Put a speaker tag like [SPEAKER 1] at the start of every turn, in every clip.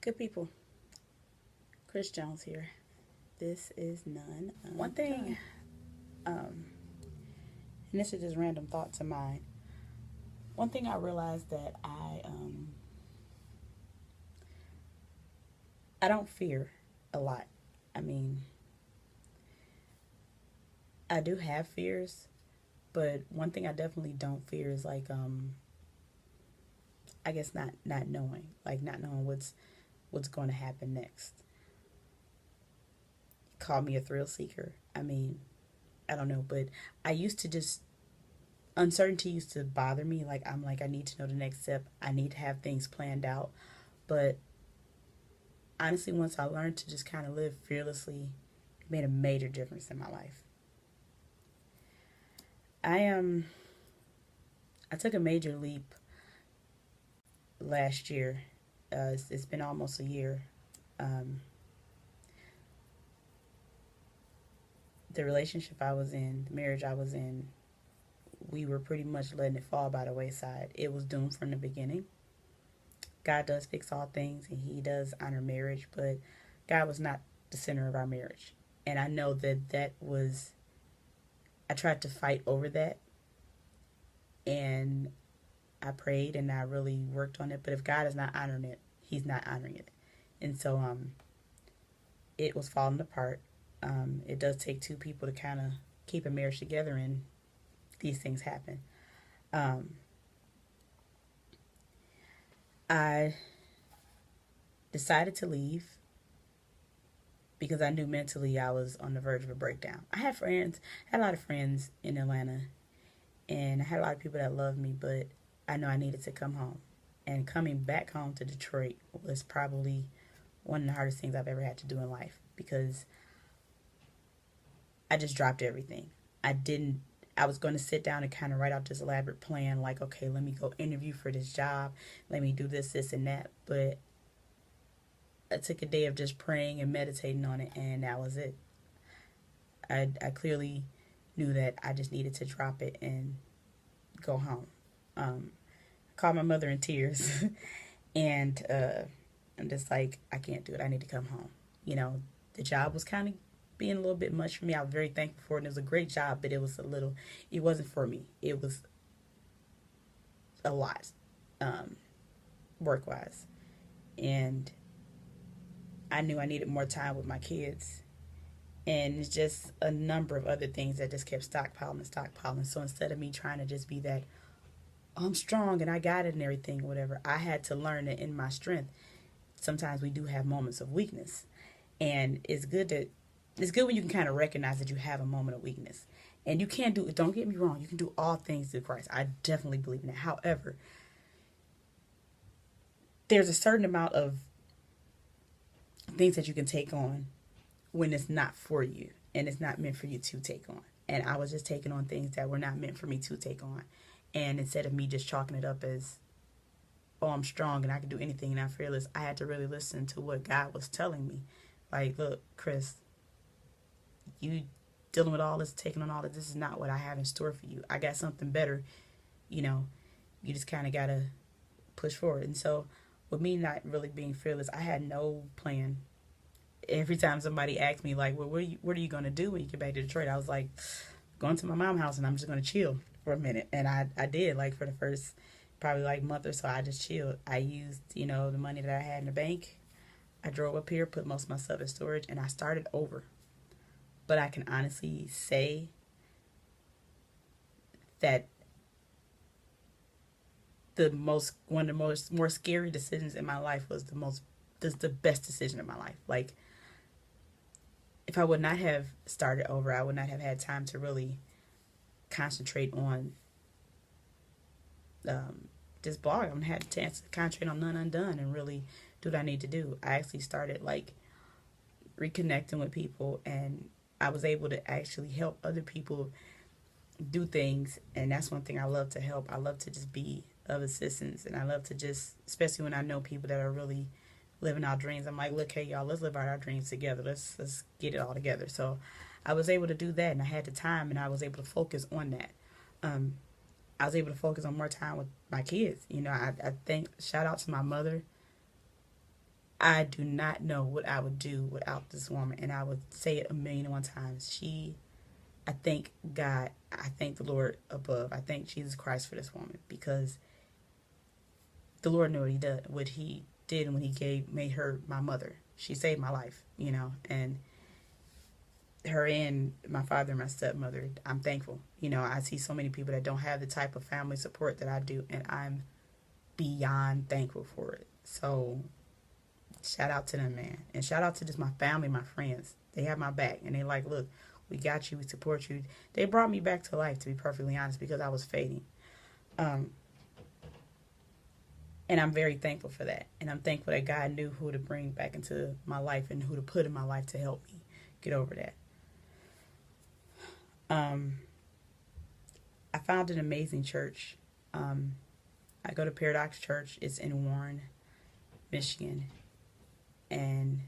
[SPEAKER 1] Good people, Chris Jones here. This is none. One thing, and this is just random thoughts of mine. One thing I realized that I don't fear a lot. I mean, I do have fears, but one thing I definitely don't fear is I guess not knowing, like not knowing what's going to happen next. Call me a thrill seeker. I mean, I don't know, but I used to just uncertainty used to bother me. Like I'm like I need to know the next step. I need to have things planned out. But honestly, once I learned to just kind of live fearlessly, it made a major difference in my life. I took a major leap last year. It's been almost a year. Um, the relationship I was in, the marriage I was in, we were pretty much letting it fall by the wayside. It was doomed from the beginning. God does fix all things and He does honor marriage, but God was not the center of our marriage. And I know I tried to fight over that, and I prayed and I really worked on it. But if God is not honoring it, He's not honoring it. And so it was falling apart. It does take two people to kind of keep a marriage together, and these things happen. Um, I decided to leave because I knew mentally I was on the verge of a breakdown. Had a lot of friends in Atlanta, and I had a lot of people that loved me, but I know I needed to come home. And coming back home to Detroit was probably one of the hardest things I've ever had to do in life because I just dropped everything. I was going to sit down and kind of write out this elaborate plan, like, okay, let me go interview for this job. Let me do this, and that. But I took a day of just praying and meditating on it, and that was it. I clearly knew that I just needed to drop it and go home. I called my mother in tears, and I'm just like, I can't do it. I need to come home. The job was kind of being a little bit much for me. I was very thankful for it, and it was a great job, but it wasn't for me. It was a lot, work-wise. And I knew I needed more time with my kids. And it's just a number of other things that just kept stockpiling and stockpiling. So instead of me trying to just be that, oh, I'm strong and I got it and everything, whatever, I had to learn that in my strength, sometimes we do have moments of weakness. And it's good when you can kind of recognize that you have a moment of weakness. And you can't don't get me wrong, you can do all things through Christ. I definitely believe in that. However, there's a certain amount of things that you can take on when it's not for you and it's not meant for you to take on. And I was just taking on things that were not meant for me to take on. And instead of me just chalking it up as, oh, I'm strong and I can do anything and I'm fearless, I had to really listen to what God was telling me. Like, look, Chris, you dealing with all this, taking on all this is not what I have in store for you. I got something better. You just kind of got to push forward. And so with me not really being fearless, I had no plan. Every time somebody asked me, like, well, what are you going to do when you get back to Detroit? I was like, going to my mom's house and I'm just going to chill for a minute. And I did, like, for the first probably like month or so, I just chilled. I used, the money that I had in the bank. I drove up here, put most of my stuff in storage, and I started over. But I can honestly say that one of the most more scary decisions in my life was the best decision in my life. Like, if I would not have started over, I would not have had time to really concentrate on this blog. I haven't had a chance to concentrate on None Undone and really do what I need to do. I actually started like reconnecting with people, and I was able to actually help other people do things. And that's one thing I love to help. I love to just be of assistance, and I love to just, especially when I know people that are really living our dreams. I'm like, look, hey y'all, let's live out our dreams together. Let's get it all together. So I was able to do that, and I had the time, and I was able to focus on that. I was able to focus on more time with my kids. I think, shout out to my mother. I do not know what I would do without this woman. And I would say it 1,000,001 times. I thank God. I thank the Lord above. I thank Jesus Christ for this woman, because the Lord knew what he did when he made her my mother. She saved my life, and her and my father and my stepmother, I'm thankful. I see so many people that don't have the type of family support that I do, and I'm beyond thankful for it. So shout out to them, man. And shout out to just my family, my friends. They have my back, and they like, look, we got you, we support you. They brought me back to life, to be perfectly honest, because I was fading. And I'm very thankful for that. And I'm thankful that God knew who to bring back into my life and who to put in my life to help me get over that. I found an amazing church. I go to Paradox Church. It's in Warren, Michigan. And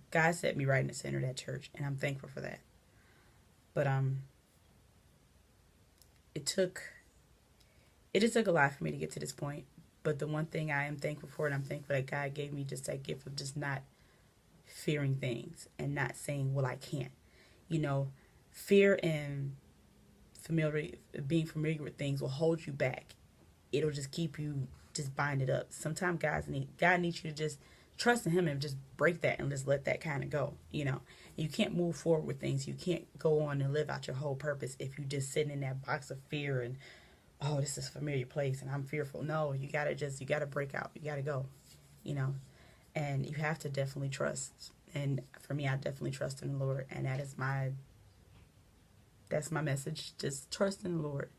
[SPEAKER 1] God set me right in the center of that church, and I'm thankful for that. But it just took a lot for me to get to this point. But the one thing I am thankful for, and I'm thankful that God gave me just that gift of just not fearing things and not saying, well, I can't. Fear and being familiar with things will hold you back. It'll just keep you just bind it up. Sometimes God needs you to just trust in him and just break that and just let that kind of go. You can't move forward with things. You can't go on and live out your whole purpose if you just sitting in that box of fear and, oh, this is a familiar place and I'm fearful. No, you gotta break out. You gotta go, and you have to definitely trust. And for me, I definitely trust in the Lord, and that's my message. Just trust in the Lord,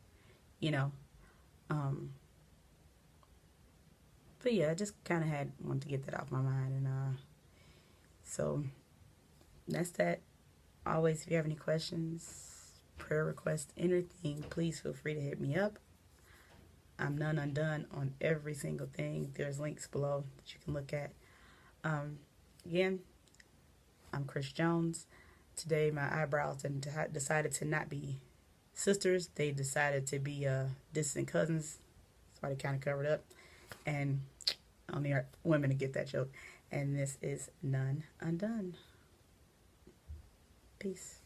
[SPEAKER 1] But yeah, I just kind of wanted to get that off my mind, and so that's that. Always, if you have any questions, prayer requests, anything, please feel free to hit me up. I'm none undone on every single thing. There's links below that you can look at. Again, I'm Chris Jones. Today, my eyebrows decided to not be sisters. They decided to be distant cousins. That's why they kind of covered up. And only women to get that joke. And this is None Undone. Peace.